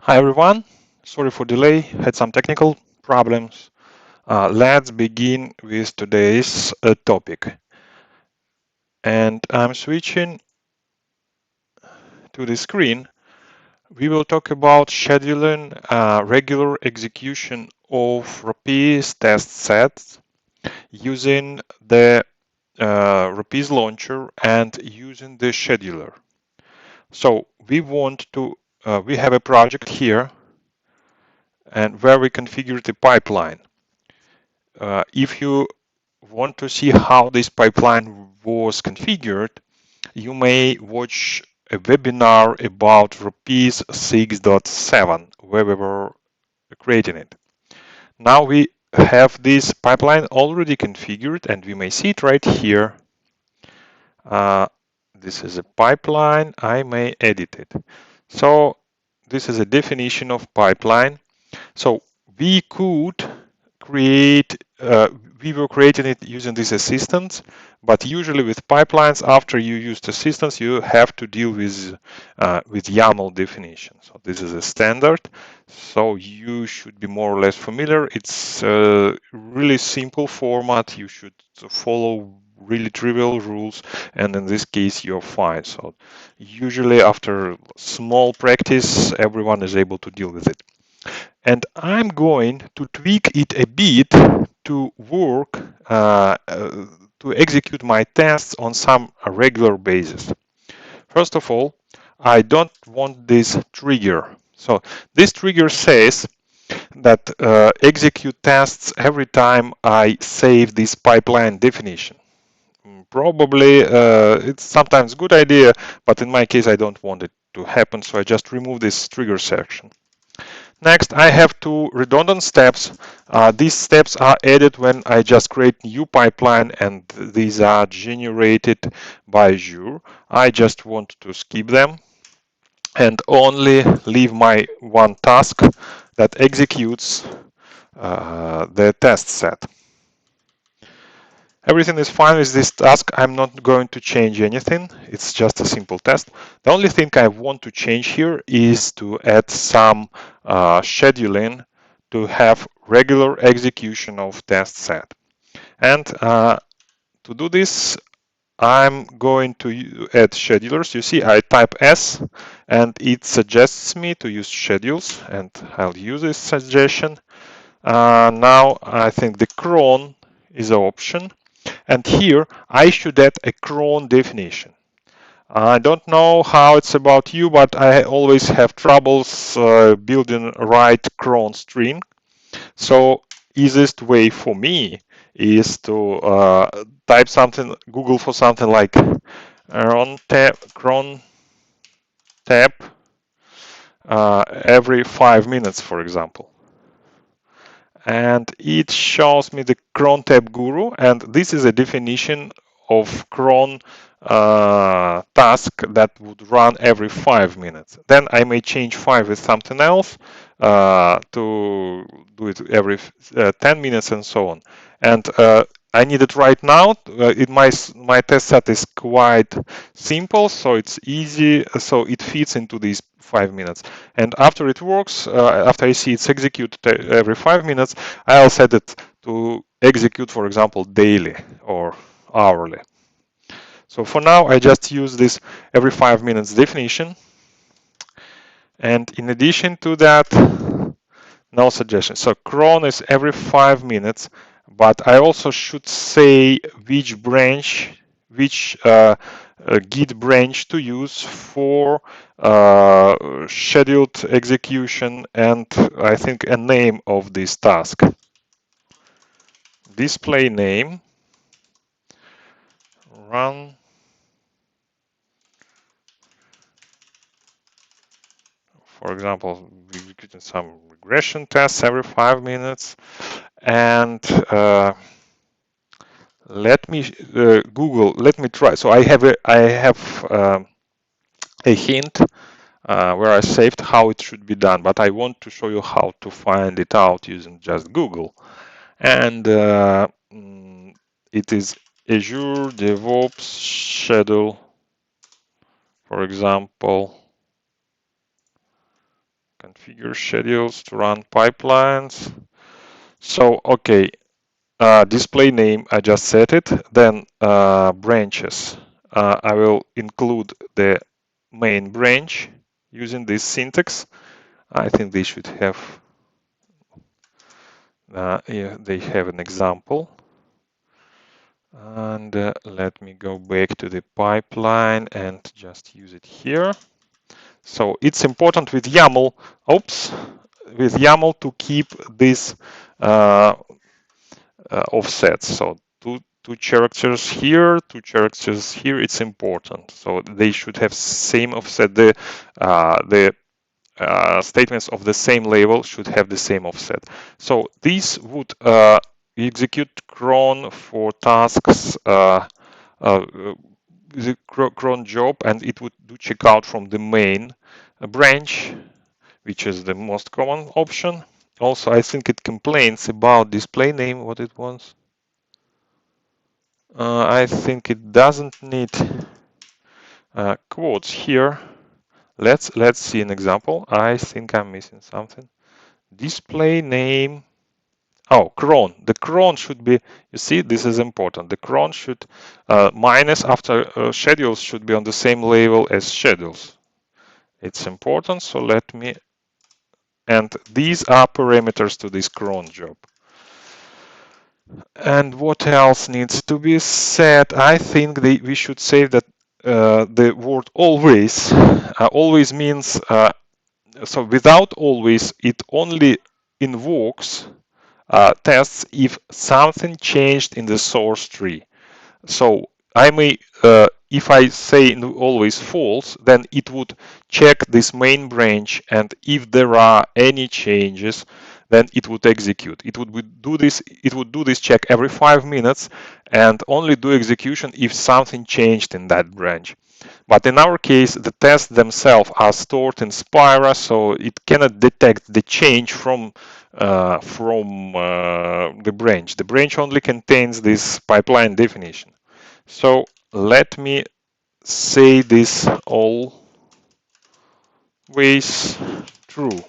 Hi everyone, sorry for delay, had some technical problems. Let's begin with today's topic. And I'm switching to the screen. We will talk about scheduling regular execution of Rapise test sets using the Rapise launcher and using the scheduler. So we have a project here and where we configure the pipeline. If you want to see how this pipeline was configured, you may watch a webinar about Rapise 6.7 where we were creating it. Now we have this pipeline already configured and we may see it right here. This is a pipeline. I may edit it. So this is a definition of pipeline. So we could create, we were creating it using this assistant, but usually with pipelines, after you use the assistance, you have to deal with YAML definition. So this is a standard. So you should be more or less familiar. It's a really simple format. You should follow really trivial rules, and in this case, you're fine. So usually after small practice, everyone is able to deal with it. And I'm going to tweak it a bit to work, to execute my tests on some regular basis. First of all, I don't want this trigger. So this trigger says that execute tests every time I save this pipeline definition. Probably it's sometimes a good idea, but in my case, I don't want it to happen. So I just remove this trigger section. Next, I have two redundant steps. These steps are added when I just create new pipeline, and these are generated by Azure. I just want to skip them and only leave my one task that executes the test set. Everything is fine with this task. I'm not going to change anything. It's just a simple test. The only thing I want to change here is to add some scheduling to have regular execution of test set. And to do this, I'm going to add schedulers. You see, I type S and it suggests me to use schedules, and I'll use this suggestion. Now I think the cron is an option. And here I should add a cron definition. I don't know how it's about you, but I always have troubles building right cron string. So easiest way for me is to type something, Google for something like cron tab every 5 minutes, for example. And it shows me the cron tab guru, and this is a definition of cron task that would run every 5 minutes. Then I may change 5 with something else to do it every 10 minutes and so on. And I need it right now. My test set is quite simple, so it's easy. So it fits into these 5 minutes. And after it works, after I see it's executed every 5 minutes, I'll set it to execute, for example, daily or hourly. So for now, I just use this every 5 minutes definition. And in addition to that, no suggestion. So cron is every 5 minutes, but I also should say which branch, which Git branch to use for scheduled execution, and I think a name of this task. Display name, run, for example, executing some regression tests every 5 minutes, and let me Google. Let me try. So I have a hint where I saved how it should be done, but I want to show you how to find it out using just Google. And it is Azure DevOps schedule, for example. configure schedules to run pipelines. So, okay, display name, I just set it. Then branches, I will include the main branch using this syntax. I think they should have, yeah, they have an example. And let me go back to the pipeline and just use it here. So it's important with YAML, with YAML to keep this offsets. So two characters here, two characters here. It's important. So they should have same offset. The statements of the same label should have the same offset. So these would execute cron for tasks, the cron job, and it would do checkout from the main branch, which is the most common option. Also, I think it complains about display name, what it wants. I think it doesn't need quotes here. Let's see an example. I think I'm missing something. Display name. Oh, cron. The cron should be, you see, this is important. The cron should, minus after schedules should be on the same level as schedules. It's important, so let me, and these are parameters to this cron job. And what else needs to be said? I think we should say that the word always, always means, so without always, it only invokes tests if something changed in the source tree. So I may, if I say always false, then it would check this main branch, and if there are any changes, then it would execute. It would do this. It would do this check every 5 minutes, and only do execution if something changed in that branch. But in our case, the tests themselves are stored in Spira, so it cannot detect the change from the branch. The branch only contains this pipeline definition. So let me say this always true.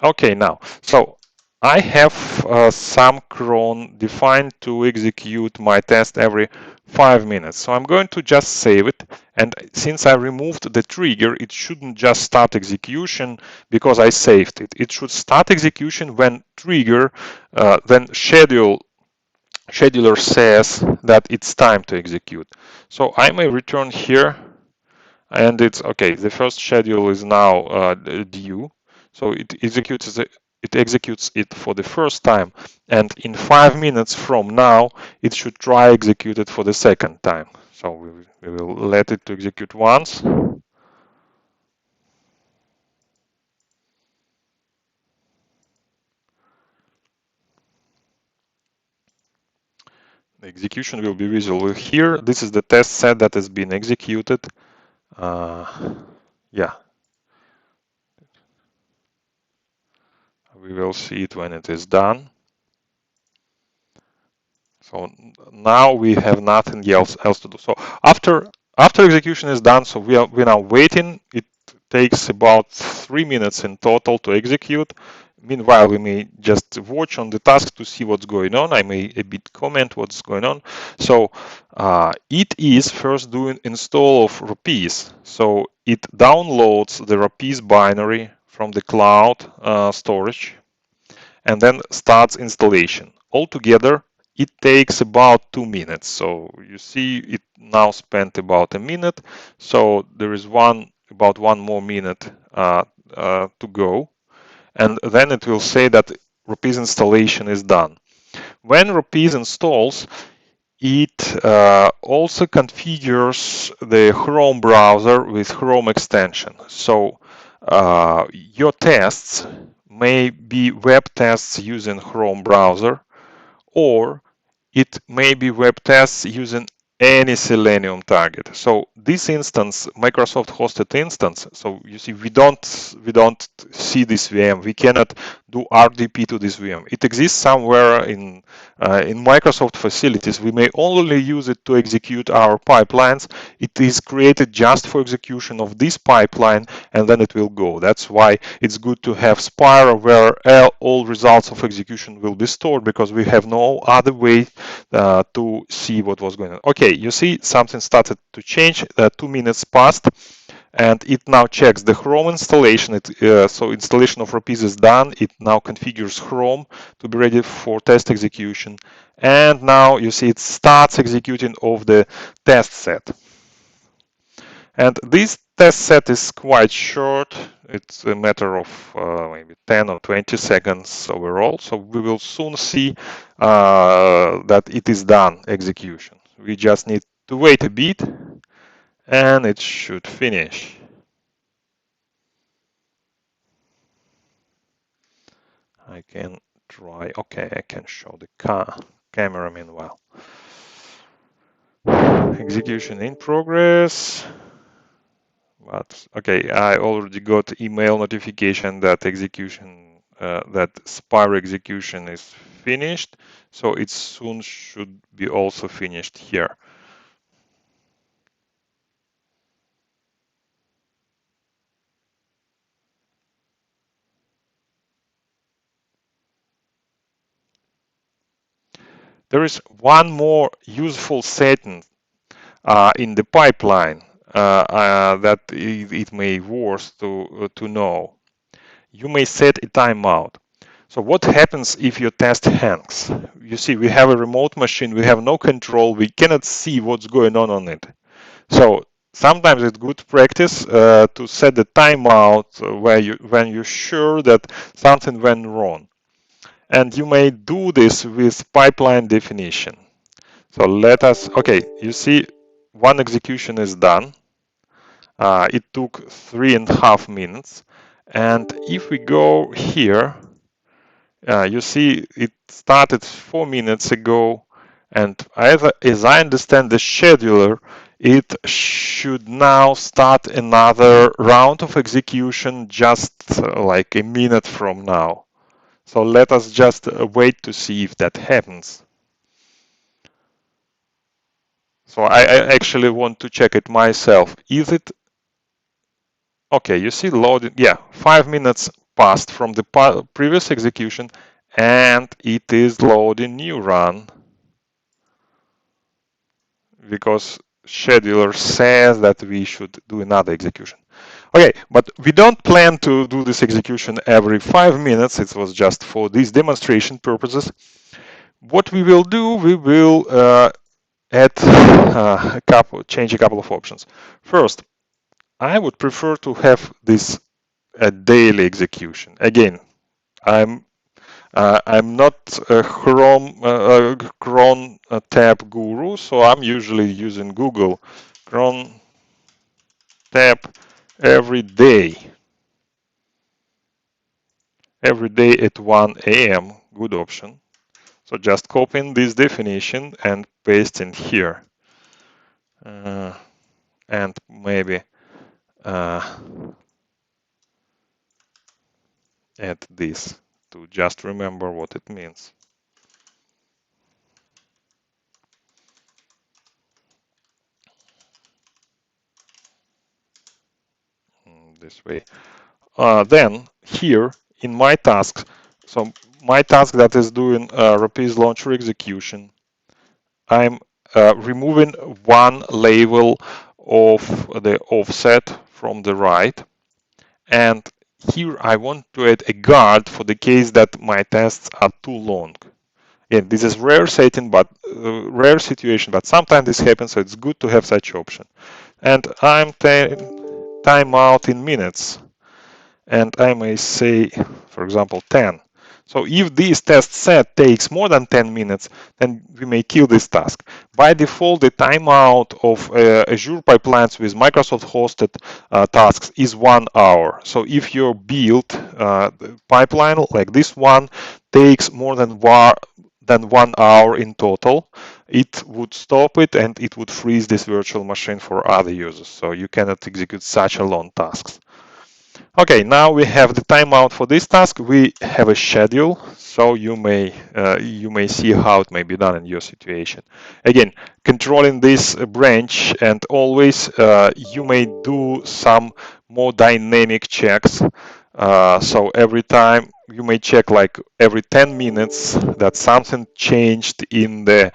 Okay, now, so I have some cron defined to execute my test every 5 minutes. So I'm going to just save it. And since I removed the trigger, it shouldn't just start execution because I saved it. It should start execution when when scheduler says that it's time to execute. So I may return here, and it's okay. The first schedule is now due, so it executes it for the first time, and in 5 minutes from now, it should try execute it for the second time. So we will let it to execute once. The execution will be visible here. This is the test set that has been executed. Yeah, we will see it when it is done. So now we have nothing else to do. So after execution is done, so we're now waiting. It takes about 3 minutes in total to execute. Meanwhile, we may just watch on the task to see what's going on. I may a bit comment what's going on. So it is first doing install of Rapise. So it downloads the Rapise binary from the cloud storage and then starts installation. Altogether, it takes about 2 minutes. So you see it now spent about a minute. So there is about one more minute to go. And then it will say that Rapise installation is done. When Rapise installs, it also configures the Chrome browser with Chrome extension. So your tests may be web tests using Chrome browser, or it may be web tests using any Selenium target. So this instance, Microsoft hosted instance, so you see we don't see this VM. We cannot do RDP to this VM. It exists somewhere in Microsoft facilities. We may only use it to execute our pipelines. It is created just for execution of this pipeline, and then it will go. That's why it's good to have Spire where all results of execution will be stored, because we have no other way to see what was going on. Okay, you see something started to change. 2 minutes passed, and it now checks the Chrome installation. So installation of Rapise is done. It now configures Chrome to be ready for test execution. And now you see it starts executing of the test set. And this test set is quite short. It's a matter of maybe 10 or 20 seconds overall. So we will soon see that it is done execution. We just need to wait a bit, and it should finish. I can try. Okay, I can show the camera meanwhile. Execution in progress. But okay, I already got email notification that that Spire execution is finished. So it soon should be also finished here. There is one more useful setting in the pipeline that it may worth to know. You may set a timeout. So what happens if your test hangs? You see, we have a remote machine, we have no control, we cannot see what's going on it. So sometimes it's good practice to set the timeout when you're sure that something went wrong. And you may do this with pipeline definition. So okay, you see one execution is done. It took 3.5 minutes. And if we go here, you see it started 4 minutes ago. And as I understand the scheduler, it should now start another round of execution just like a minute from now. So let us just wait to see if that happens. So I actually want to check it myself. Is it okay? You see loading. Yeah, 5 minutes passed from the previous execution, and it is loading new run because scheduler says that we should do another execution. Okay, but we don't plan to do this execution every 5 minutes. It was just for these demonstration purposes. What we will do, we will change a couple of options. First, I would prefer to have this a daily execution. Again, I'm not a cron tab guru, so I'm usually using Google cron tab every day at 1 a.m. Good option. So just copying this definition and pasting here, and maybe add this to just remember what it means. This way. Then here in my tasks, so my task that is doing Rapise launcher execution, I'm removing one label of the offset from the right, and here I want to add a guard for the case that my tests are too long. Again, this is rare setting, but rare situation, but sometimes this happens, so it's good to have such option. And I'm timeout in minutes, and I may say, for example, 10. So if this test set takes more than 10 minutes, then we may kill this task. By default, the timeout of Azure pipelines with Microsoft hosted tasks is 1 hour. So if your build pipeline like this one takes more than 1 hour in total, it would stop it and it would freeze this virtual machine for other users. So you cannot execute such a long tasks. Okay, now we have the timeout for this task. We have a schedule, so you may see how it may be done in your situation. Again, controlling this branch, and always you may do some more dynamic checks. So every time you may check like every 10 minutes that something changed in the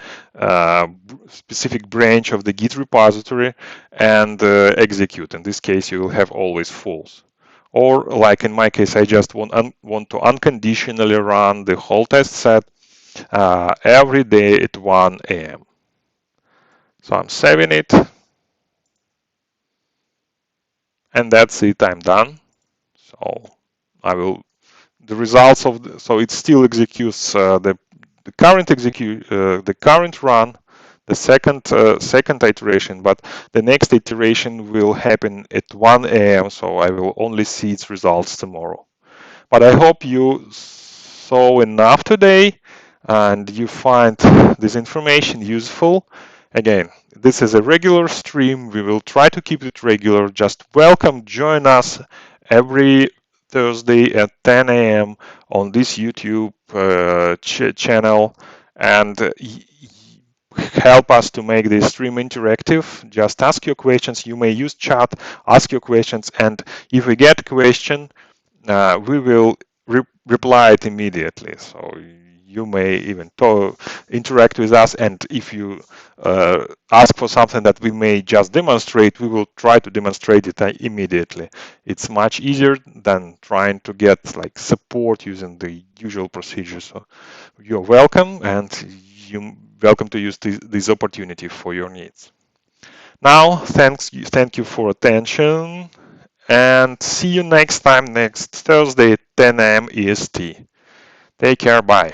specific branch of the Git repository and execute. In this case, you will have always false. Or like in my case, I just want to unconditionally run the whole test set every day at 1 a.m. So I'm saving it, and that's it. I'm done. So I will the results of so it still executes the current run, the second iteration, but the next iteration will happen at 1 a.m. So I will only see its results tomorrow. But I hope you saw enough today and you find this information useful. Again, this is a regular stream. We will try to keep it regular. Just welcome, join us every Thursday at 10 a.m. on this YouTube channel and help us to make this stream interactive. Just ask your questions. You may use chat, ask your questions, and if we get a question, we will reply it immediately. So you may even interact with us, and if you ask for something that we may just demonstrate, we will try to demonstrate it immediately. It's much easier than trying to get like support using the usual procedures. So you're welcome, and you're welcome to use this opportunity for your needs. Now, thank you for attention, and see you next time, next Thursday at 10 a.m. EST. Take care, bye.